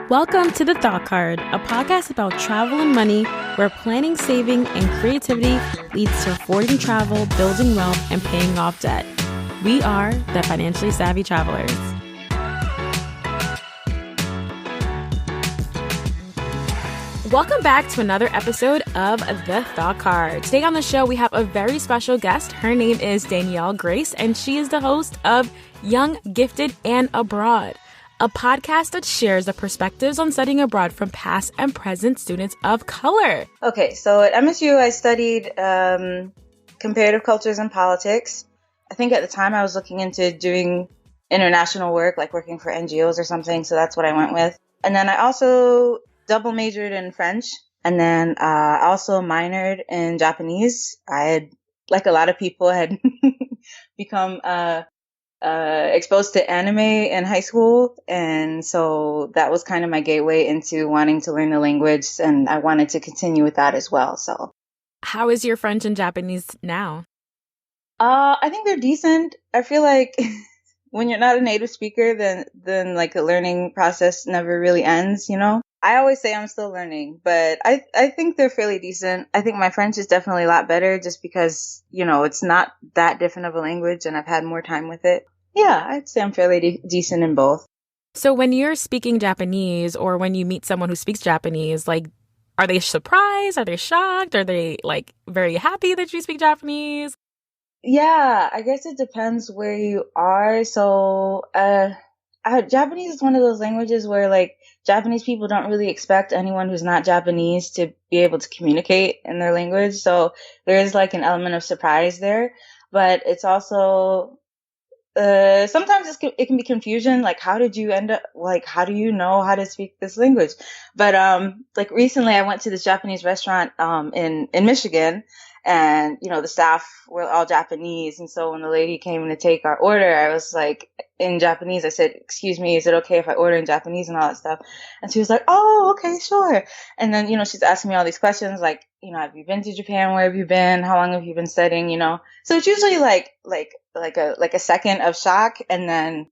Welcome to The Thought Card, a podcast about travel and money, where planning, saving, and creativity leads to affording travel, building wealth, and paying off debt. We are the Financially Savvy Travelers. Welcome back to another episode of The Thought Card. Today on the show, we have a very special guest. Her name is Danielle Grace, and she is the host of Young, Gifted, and Abroad, a podcast that shares the perspectives on studying abroad from past and present students of color. Okay, so at MSU, I studied comparative cultures and politics. I think at the time I was looking into doing international work, like working for NGOs or something, so that's what I went with. And then I also double majored in French, and then I also minored in Japanese. I had, like a lot of people, had become exposed to anime in high school, and so that was kind of my gateway into wanting to learn the language, and I wanted to continue with that as well. So, how is your French and Japanese now? I think they're decent. I feel like when you're not a native speaker, then like the learning process never really ends, you know? I always say I'm still learning, but I think they're fairly decent. I think my French is definitely a lot better just because, you know, it's not that different of a language and I've had more time with it. Yeah, I'd say I'm fairly decent in both. So when you're speaking Japanese or when you meet someone who speaks Japanese, like, are they surprised? Are they shocked? Are they like very happy that you speak Japanese? Yeah, I guess it depends where you are. So, Japanese is one of those languages where like Japanese people don't really expect anyone who's not Japanese to be able to communicate in their language. So there is like an element of surprise there, but it's also sometimes it can be confusion. Like, how did you end up, like, how do you know how to speak this language? But, like recently I went to this Japanese restaurant, in Michigan, and, you know, the staff were all Japanese. And so when the lady came to take our order, I was like, in Japanese, I said, "Excuse me, is it okay if I order in Japanese?" and all that stuff. And she was like, "Oh, okay, sure." And then, you know, she's asking me all these questions like, you know, have you been to Japan? Where have you been? How long have you been studying? You know, so it's usually like a second of shock and then,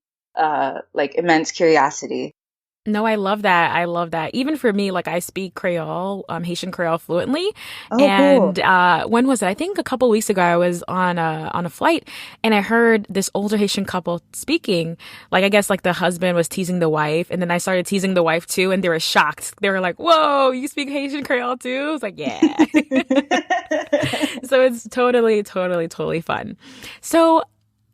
like immense curiosity. No, I love that. I love that. Even for me, like I speak Creole, Haitian Creole fluently. Oh, and cool. When was it? I think a couple weeks ago, I was on a flight and I heard this older Haitian couple speaking. Like, I guess like the husband was teasing the wife, and then I started teasing the wife too, and they were shocked. They were like, "Whoa, you speak Haitian Creole too?" I was like, "Yeah." So it's totally fun. So,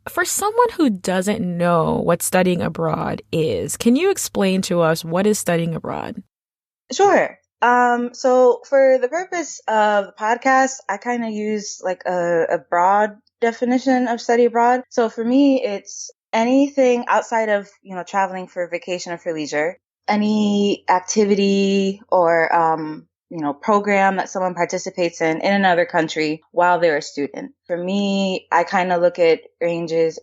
for someone who doesn't know what studying abroad is, can you explain to us what is studying abroad? Sure. So for the purpose of the podcast, I kind of use like a broad definition of study abroad. So for me, it's anything outside of, you know, traveling for vacation or for leisure, any activity or, you know, program that someone participates in another country while they're a student. For me, I kind of look at ranges,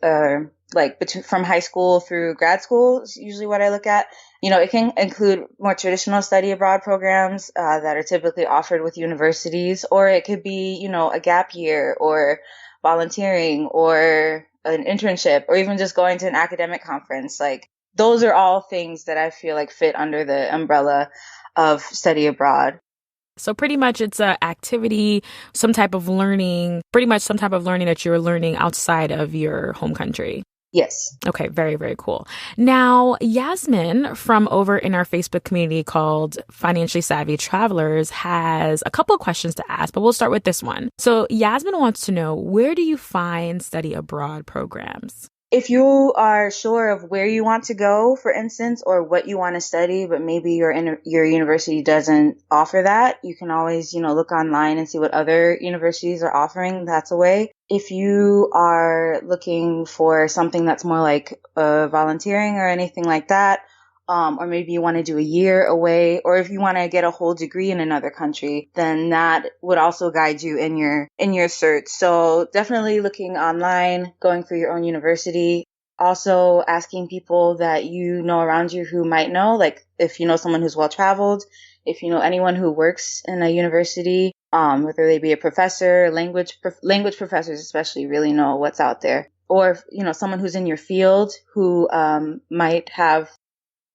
like from high school through grad school is usually what I look at. You know, it can include more traditional study abroad programs that are typically offered with universities, or it could be, you know, a gap year or volunteering or an internship or even just going to an academic conference. Like, those are all things that I feel like fit under the umbrella of study abroad. So pretty much it's an activity, some type of learning, pretty much some type of learning that you're learning outside of your home country. Yes. Okay, very cool. Now, Yasmin from over in our Facebook community called Financially Savvy Travelers has a couple of questions to ask, but we'll start with this one. So Yasmin wants to know, where do you find study abroad programs? If you are sure of where you want to go, for instance, or what you want to study, but maybe your university doesn't offer that, you can always, you know, look online and see what other universities are offering. That's a way. If you are looking for something that's more like volunteering or anything like that, or maybe you want to do a year away, or if you want to get a whole degree in another country, then that would also guide you in your search. So definitely looking online, going through your own university, also asking people that you know around you who might know, like if you know someone who's well traveled, if you know anyone who works in a university, whether they be a professor, language professors especially really know what's out there, or, you know, someone who's in your field who might have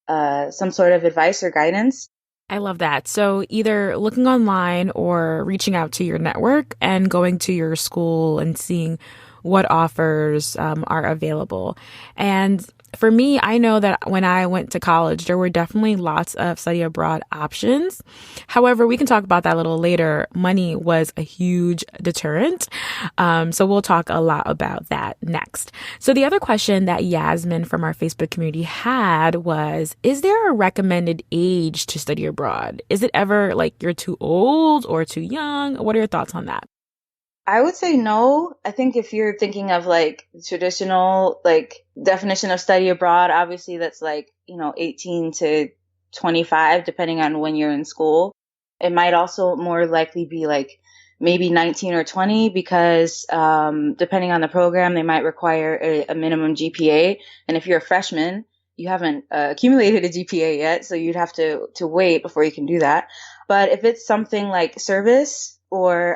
some sort of advice or guidance. I love that. So either looking online or reaching out to your network and going to your school and seeing what offers are available. And for me, I know that when I went to college, there were definitely lots of study abroad options. However, we can talk about that a little later. Money was a huge deterrent. So we'll talk a lot about that next. So the other question that Yasmin from our Facebook community had was, is there a recommended age to study abroad? Is it ever like you're too old or too young? What are your thoughts on that? I would say no. I think if you're thinking of like traditional like definition of study abroad, obviously that's like, 18 to 25, depending on when you're in school. It might also more likely be like maybe 19 or 20 because depending on the program, they might require a minimum GPA. And if you're a freshman, you haven't accumulated a GPA yet, so you'd have to wait before you can do that. But if it's something like service, or,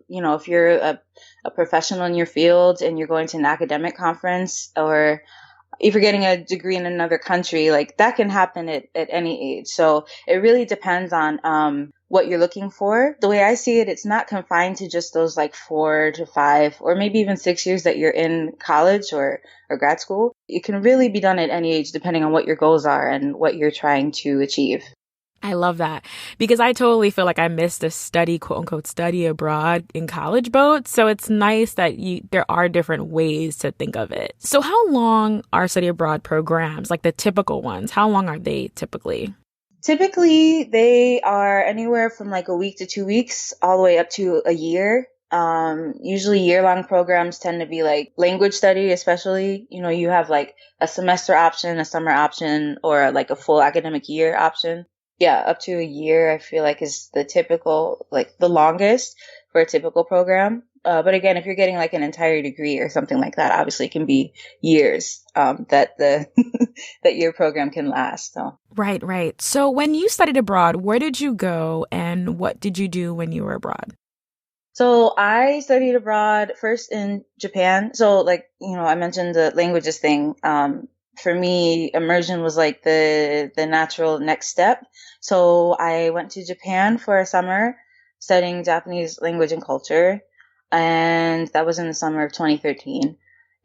if you're a professional in your field and you're going to an academic conference, or if you're getting a degree in another country, like that can happen at any age. So it really depends on what you're looking for. The way I see it, it's not confined to just those like 4 to 5 or maybe even 6 years that you're in college or grad school. It can really be done at any age depending on what your goals are and what you're trying to achieve. I love that because I totally feel like I missed a study, quote unquote, study abroad in college boat. So it's nice that there are different ways to think of it. So how long are study abroad programs, like the typical ones? How long are they typically? Typically, they are anywhere from like a week to 2 weeks, all the way up to a year. Usually year-long programs tend to be like language study, especially, you have like a semester option, a summer option, or like a full academic year option. Yeah, up to a year, I feel like is the typical, like the longest for a typical program. But again, if you're getting like an entire degree or something like that, obviously it can be years, that that your program can last. So. Right, right. So when you studied abroad, where did you go and what did you do when you were abroad? So I studied abroad first in Japan. So like, I mentioned the languages thing. For me, immersion was like the natural next step. So I went to Japan for a summer studying Japanese language and culture. And that was in the summer of 2013.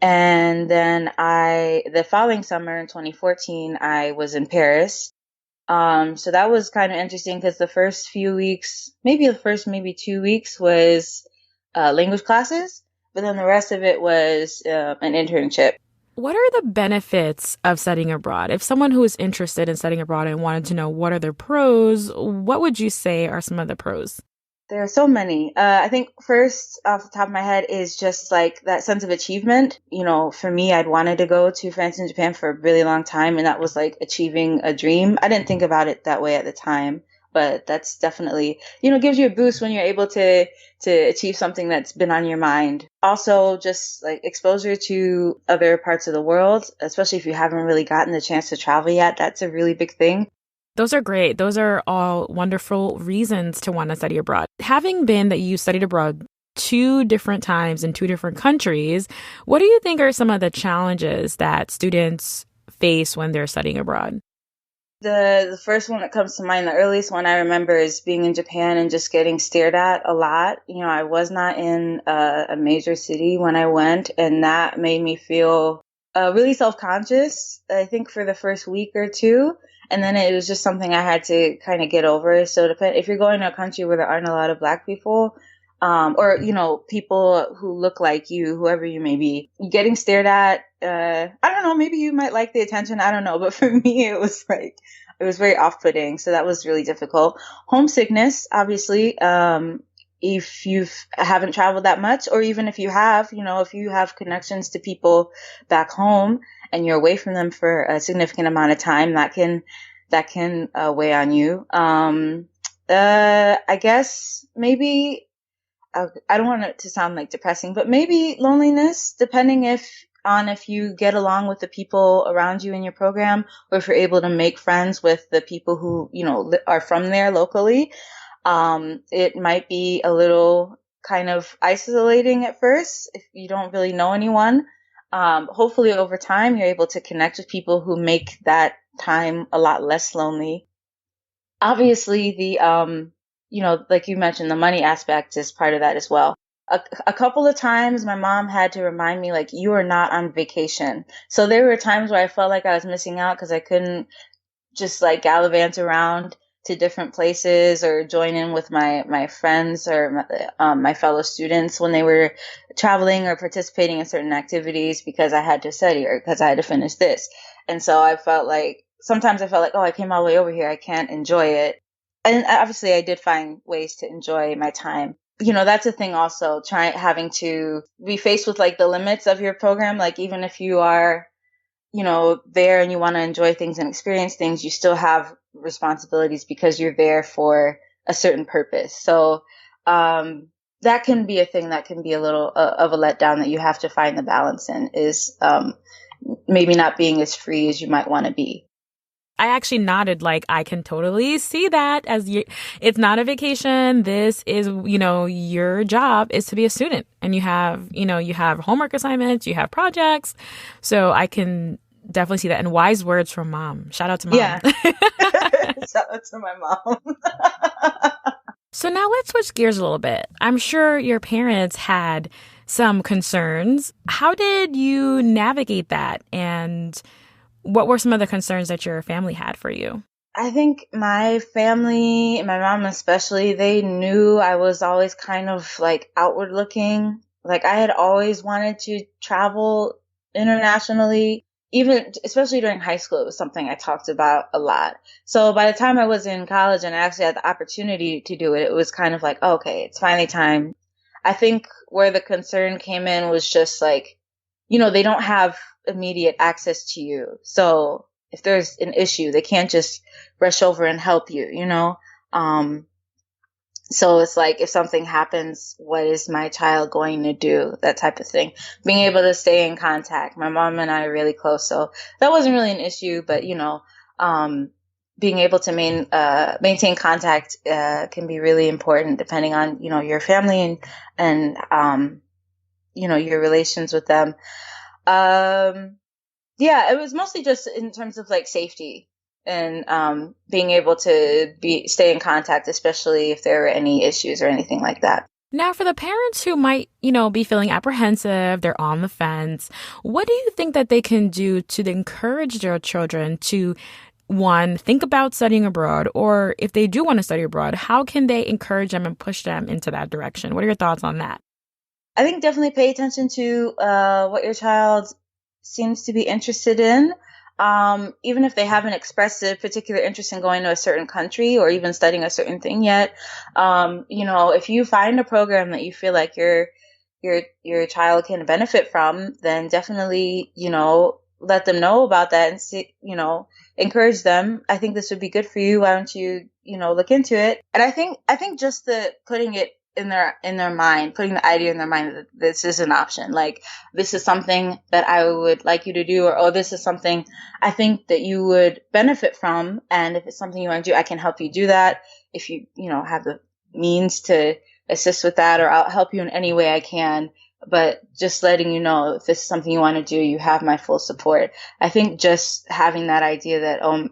And then the following summer in 2014, I was in Paris. So that was kind of interesting because the first few weeks, maybe 2 weeks was language classes, but then the rest of it was an internship. What are the benefits of studying abroad? If someone who is interested in studying abroad and wanted to know what are the pros, what would you say are some of the pros? There are so many. I think first off the top of my head is just like that sense of achievement. For me, I'd wanted to go to France and Japan for a really long time, and that was like achieving a dream. I didn't think about it that way at the time, but that's definitely, gives you a boost when you're able to achieve something that's been on your mind. Also, just like exposure to other parts of the world, especially if you haven't really gotten the chance to travel yet. That's a really big thing. Those are great. Those are all wonderful reasons to want to study abroad. Having been that you studied abroad 2 different times in 2 different countries, what do you think are some of the challenges that students face when they're studying abroad? The first one that comes to mind, the earliest one I remember is being in Japan and just getting stared at a lot. I was not in a major city when I went, and that made me feel really self-conscious, I think, for the first week or two. And then it was just something I had to kind of get over. So if you're going to a country where there aren't a lot of Black people, or, people who look like you, whoever you may be, getting stared at, I don't know, maybe you might like the attention. I don't know. But for me, it was very off-putting. So that was really difficult. Homesickness, obviously, if you haven't traveled that much, or even if you have, if you have connections to people back home and you're away from them for a significant amount of time, that can weigh on you. I guess maybe, I don't want it to sound like depressing, but maybe loneliness, depending if you get along with the people around you in your program, or if you're able to make friends with the people who, are from there locally. It might be a little kind of isolating at first if you don't really know anyone. Hopefully over time, you're able to connect with people who make that time a lot less lonely. Obviously, like you mentioned, the money aspect is part of that as well. A couple of times my mom had to remind me, like, you are not on vacation. So there were times where I felt like I was missing out because I couldn't just like gallivant around to different places or join in with my friends or my fellow students when they were traveling or participating in certain activities because I had to study or because I had to finish this. And so sometimes I felt like, oh, I came all the way over here. I can't enjoy it. And obviously I did find ways to enjoy my time. That's a thing also, having to be faced with like the limits of your program. Like even if you are there and you want to enjoy things and experience things, you still have responsibilities because you're there for a certain purpose. So, that can be a thing that can be a little of a letdown that you have to find the balance in is, maybe not being as free as you might want to be. I actually nodded like I can totally see that it's not a vacation. This is, your job is to be a student and you have homework assignments, you have projects. So I can definitely see that. And wise words from mom. Shout out to mom. Yeah. Shout out to my mom. So now let's switch gears a little bit. I'm sure your parents had some concerns. How did you navigate that? And what were some of the concerns that your family had for you? I think my family, my mom especially, they knew I was always kind of like outward looking. Like I had always wanted to travel internationally, even especially during high school. It was something I talked about a lot. So by the time I was in college and I actually had the opportunity to do it, it was kind of like, oh, okay, it's finally time. I think where the concern came in was just like, they don't have immediate access to you. So if there's an issue, they can't just rush over and help you, so it's like, if something happens, what is my child going to do? That type of thing. Being able to stay in contact. My mom and I are really close, so that wasn't really an issue, but being able to maintain contact, can be really important depending on, your family and your relations with them. Yeah, it was mostly just in terms of like safety and being able to stay in contact, especially if there were any issues or anything like that. Now, for the parents who might, be feeling apprehensive, they're on the fence, what do you think that they can do to encourage their children to, one, think about studying abroad, or if they do want to study abroad, how can they encourage them and push them into that direction? What are your thoughts on that? I think definitely pay attention to what your child seems to be interested in. Even if they haven't expressed a particular interest in going to a certain country or even studying a certain thing yet, if you find a program that you feel like your child can benefit from, then definitely, let them know about that and see, encourage them. I think this would be good for you. Why don't you, look into it? And I think just the putting it in their mind, putting the idea in their mind that this is an option. Like, this is something that I would like you to do, or, oh, this is something I think that you would benefit from. And if it's something you want to do, I can help you do that. If you, have the means to assist with that, or I'll help you in any way I can. But just letting you know, if this is something you want to do, you have my full support. I think just having that idea that, oh,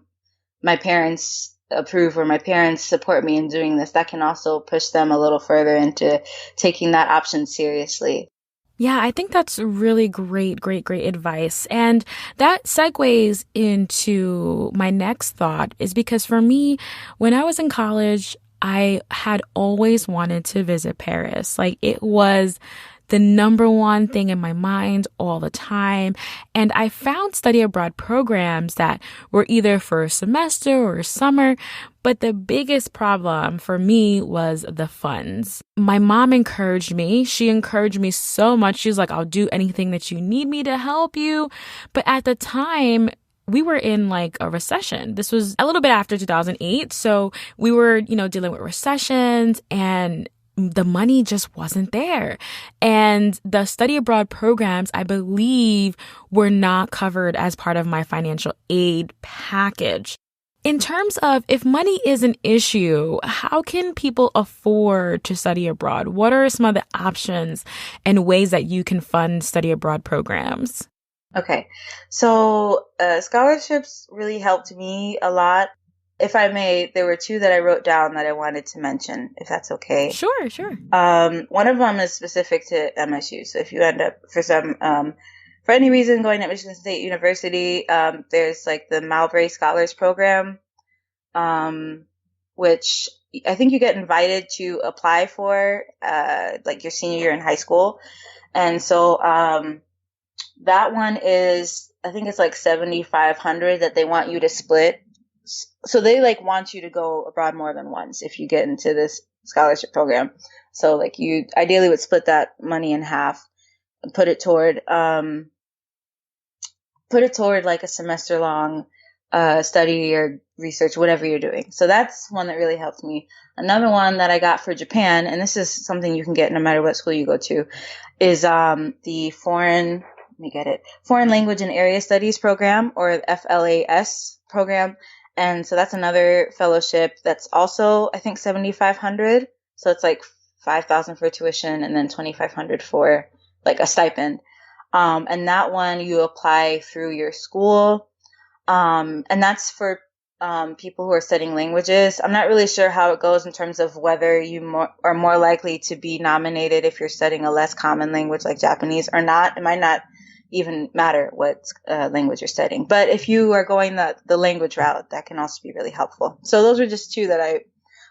my parents approve or my parents support me in doing this, that can also push them a little further into taking that option seriously. Yeah, I think that's really great advice. And that segues into my next thought, is because for me, when I was in college, I had always wanted to visit Paris. Like, it was the number one thing in my mind all the time. And I found study abroad programs that were either for a semester or a summer. But the biggest problem for me was the funds. My mom encouraged me. She encouraged me so much. She's like, I'll do anything that you need me to help you. But at the time, we were in like a recession. This was a little bit after 2008. So we were, dealing with recessions, and the money just wasn't there. And the study abroad programs, I believe, were not covered as part of my financial aid package. In terms of, if money is an issue, how can people afford to study abroad? What are some of the options and ways that you can fund study abroad programs? Okay. So scholarships really helped me a lot. If I may, there were two that I wrote down that I wanted to mention, if that's okay. Sure, sure. One of them is specific to MSU. So if you end up for any reason going to Michigan State University, there's like the Mowbray Scholars Program, which I think you get invited to apply for, like your senior year in high school. And so, that one is, I think it's like 7,500 that they want you to split. So they like want you to go abroad more than once if you get into this scholarship program. So like you ideally would split that money in half and put it toward like a semester long study or research, whatever you're doing. So that's one that really helped me. Another one that I got for Japan, and this is something you can get no matter what school you go to, is the Foreign Language and Area Studies program, or FLAS program. And so that's another fellowship that's also, I think, 7,500. So it's like 5,000 for tuition and then 2,500 for like a stipend. And that one you apply through your school. And that's for people who are studying languages. I'm not really sure how it goes in terms of whether you are more likely to be nominated if you're studying a less common language like Japanese or not. It might not even matter what language you're studying. But if you are going the language route, that can also be really helpful. So those are just two that I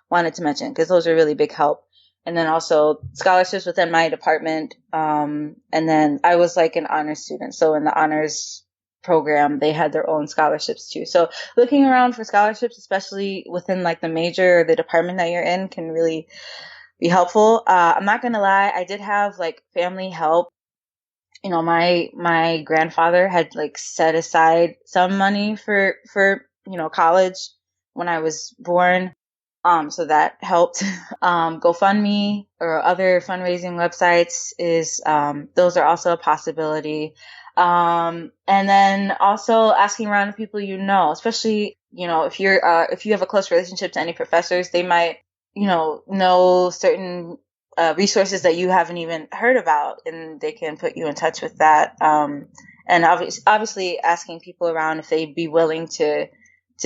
wanted to mention because those are really big help. And then also scholarships within my department. And then I was like an honors student. So in the honors program, they had their own scholarships too. So looking around for scholarships, especially within like the major or the department that you're in, can really be helpful. I'm not going to lie. I did have like family help. You know, my grandfather had like set aside some money for, college when I was born. So that helped. GoFundMe or other fundraising websites those are also a possibility. And then also asking around people especially, if you have a close relationship to any professors, they might, know certain resources that you haven't even heard about, and they can put you in touch with that. And obviously asking people around if they'd be willing to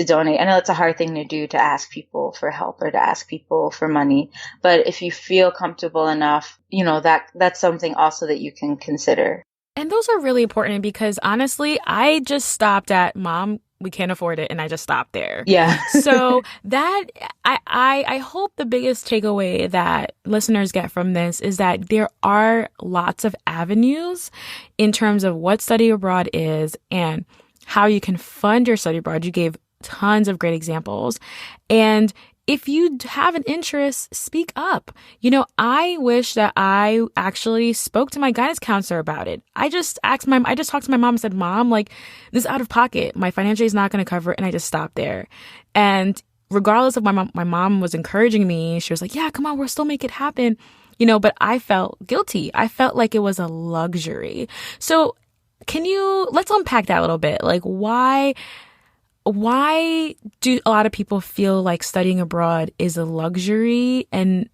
donate. I know it's a hard thing to do, to ask people for help or to ask people for money, but if you feel comfortable enough, that's something also that you can consider. And those are really important because honestly, I just stopped at mom, we can't afford it. And I just stopped there. Yeah. So that I hope the biggest takeaway that listeners get from this is that there are lots of avenues in terms of what study abroad is and how you can fund your study abroad. You gave tons of great examples. And if you have an interest, speak up. I wish that I actually spoke to my guidance counselor about it. I just talked to my mom and said, Mom, like, this is out of pocket. My financial is not going to cover it. And I just stopped there. And regardless of my mom was encouraging me. She was like, yeah, come on, we'll still make it happen. But I felt guilty. I felt like it was a luxury. So let's unpack that a little bit. Like, why do a lot of people feel like studying abroad is a luxury, and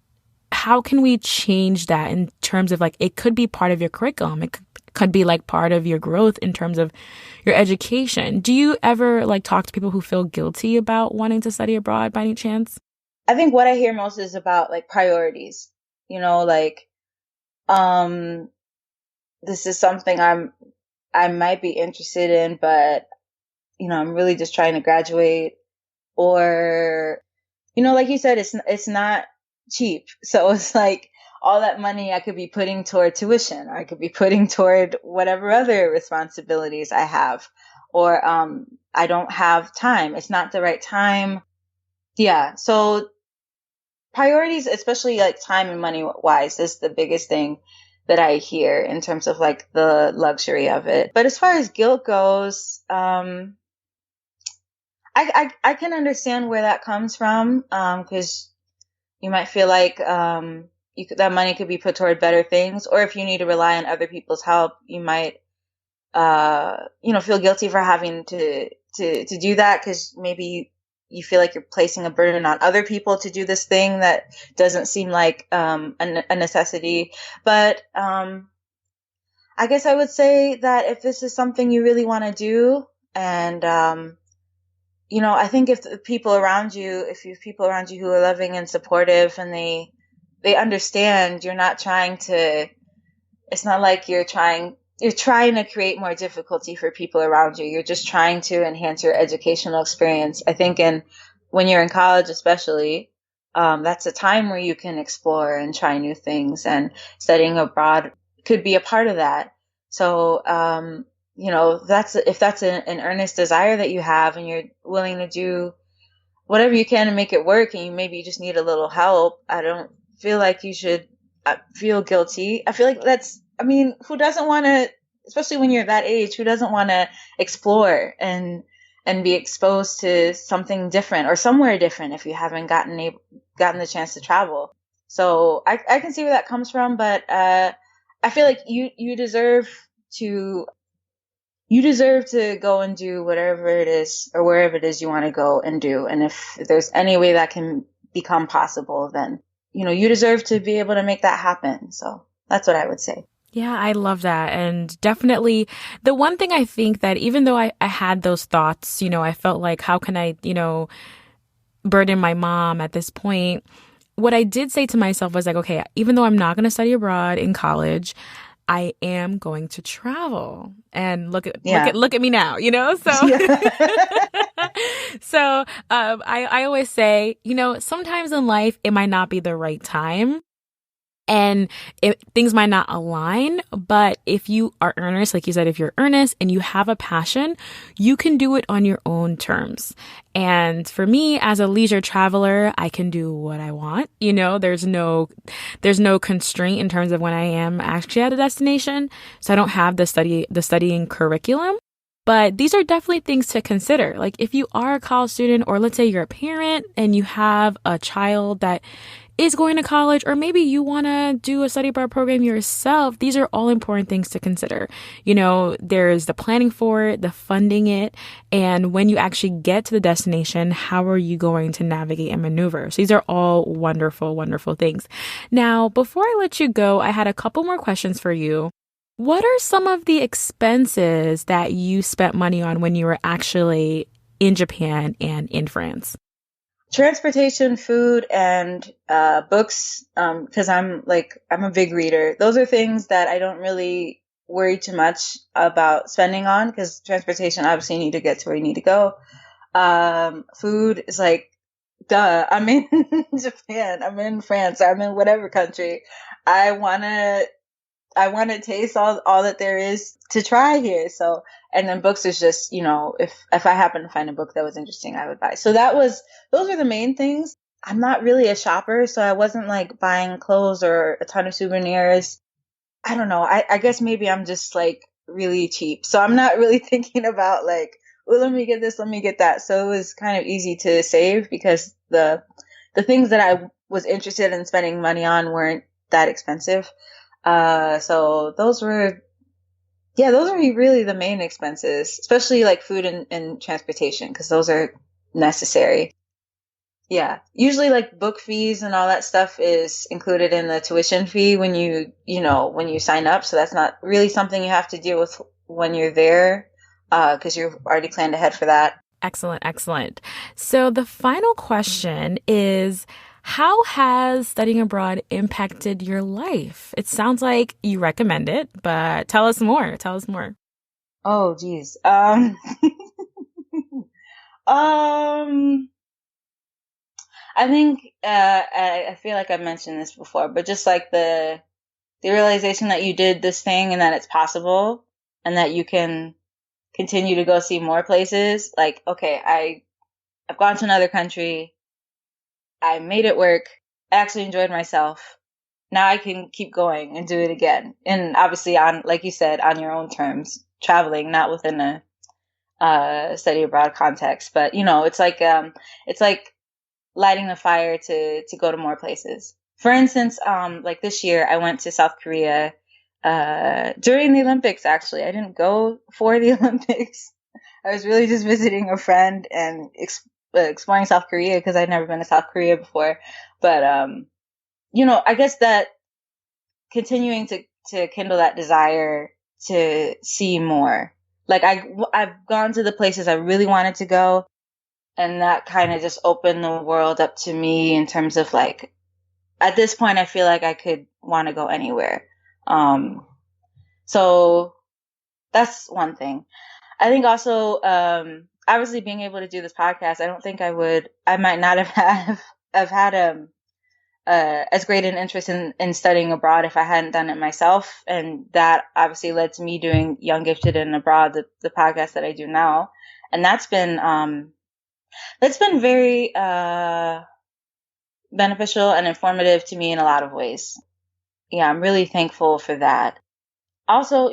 how can we change that in terms of like, it could be part of your curriculum. It could be like part of your growth in terms of your education. Do you ever like talk to people who feel guilty about wanting to study abroad by any chance? I think what I hear most is about like priorities, this is something I might be interested in, but I'm really just trying to graduate, or, like you said, it's not cheap. So it's like all that money I could be putting toward tuition, or I could be putting toward whatever other responsibilities I have, or, I don't have time. It's not the right time. Yeah. So priorities, especially like time and money wise, is the biggest thing that I hear in terms of like the luxury of it. But as far as guilt goes, I can understand where that comes from, because you might feel like that money could be put toward better things, or if you need to rely on other people's help, you might feel guilty for having to do that, because maybe you feel like you're placing a burden on other people to do this thing that doesn't seem like a necessity. But I guess I would say that if this is something you really want to do, and I think if the people around you, if you have people around you who are loving and supportive, and they understand, you're not trying to. It's not like you're trying to create more difficulty for people around you. You're just trying to enhance your educational experience. I think when you're in college, especially, that's a time where you can explore and try new things, and studying abroad could be a part of that. So, if that's an earnest desire that you have, and you're willing to do whatever you can to make it work, and maybe you just need a little help, I don't feel like you should feel guilty. I feel like who doesn't want to, especially when you're that age, who doesn't want to explore and be exposed to something different or somewhere different if you haven't gotten the chance to travel. So I can see where that comes from, but I feel like you deserve to go and do whatever it is or wherever it is you want to go and do. And if there's any way that can become possible, then, you deserve to be able to make that happen. So that's what I would say. Yeah, I love that. And definitely the one thing I think that even though I had those thoughts, I felt like, how can I, burden my mom at this point? What I did say to myself was like, okay, even though I'm not going to study abroad in college, I am going to travel. And look at me now, so Yeah. so I always say, sometimes in life it might not be the right time. And things might not align, but if you are earnest, like you said, if you're earnest and you have a passion, you can do it on your own terms. And for me, as a leisure traveler, I can do what I want. There's no constraint in terms of when I am actually at a destination. So I don't have the studying curriculum. But these are definitely things to consider. Like if you are a college student, or let's say you're a parent and you have a child that is going to college, or maybe you want to do a study abroad program yourself, these are all important things to consider. There's the planning for it, the funding it, and when you actually get to the destination, how are you going to navigate and maneuver? So these are all wonderful, wonderful things. Now, before I let you go, I had a couple more questions for you. What are some of the expenses that you spent money on when you were actually in Japan and in France? Transportation, food, and books, because I'm a big reader. Those are things that I don't really worry too much about spending on, because transportation, obviously you need to get to where you need to go. Food is like, duh, I'm in Japan, I'm in France, I'm in whatever country. I want to taste all that there is to try here. So, and then books is just, if I happen to find a book that was interesting, I would buy. So those are the main things. I'm not really a shopper, so I wasn't like buying clothes or a ton of souvenirs. I don't know. I guess maybe I'm just like really cheap. So I'm not really thinking about like, well, let me get this, let me get that. So it was kind of easy to save, because the things that I was interested in spending money on weren't that expensive. So those were really the main expenses, especially like food and transportation, because those are necessary. Yeah. Usually like book fees and all that stuff is included in the tuition fee when when you sign up. So that's not really something you have to deal with when you're there, because you've already planned ahead for that. Excellent, excellent. So the final question is, how has studying abroad impacted your life? It sounds like you recommend it, but tell us more. Tell us more. Oh, geez. I think I feel like I've mentioned this before, but just like the realization that you did this thing and that it's possible and that you can continue to go see more places. Like, okay, I've gone to another country. I made it work. I actually enjoyed myself. Now I can keep going and do it again. And obviously on, like you said, on your own terms, traveling, not within a study abroad context, but it's like lighting the fire to go to more places. For instance, like this year I went to South Korea, during the Olympics, actually. I didn't go for the Olympics. I was really just visiting a friend and exploring South Korea, because I'd never been to South Korea before. But, I guess that continuing to kindle that desire to see more. Like I've gone to the places I really wanted to go, and that kind of just opened the world up to me in terms of like, at this point, I feel like I could want to go anywhere. So that's one thing. I think also, obviously being able to do this podcast, I don't think I might not have had, as great an interest in studying abroad if I hadn't done it myself. And that obviously led to me doing Young Gifted and Abroad, the podcast that I do now. And that's been very, beneficial and informative to me in a lot of ways. Yeah, I'm really thankful for that. Also,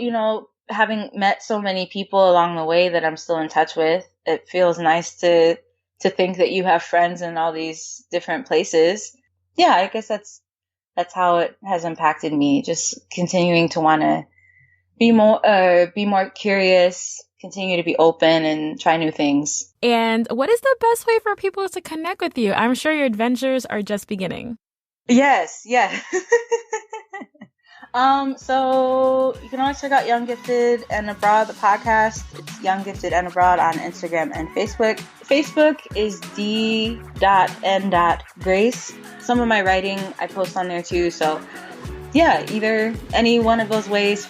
having met so many people along the way that I'm still in touch with, it feels nice to think that you have friends in all these different places. Yeah, I guess that's how it has impacted me. Just continuing to want to be more curious, continue to be open and try new things. And what is the best way for people to connect with you? I'm sure your adventures are just beginning. Yes, yeah. So you can always check out Young Gifted and Abroad, the podcast. It's Young Gifted and Abroad on Instagram and Facebook. Facebook is d.n.grace. Some of my writing I post on there too. So yeah, either any one of those ways,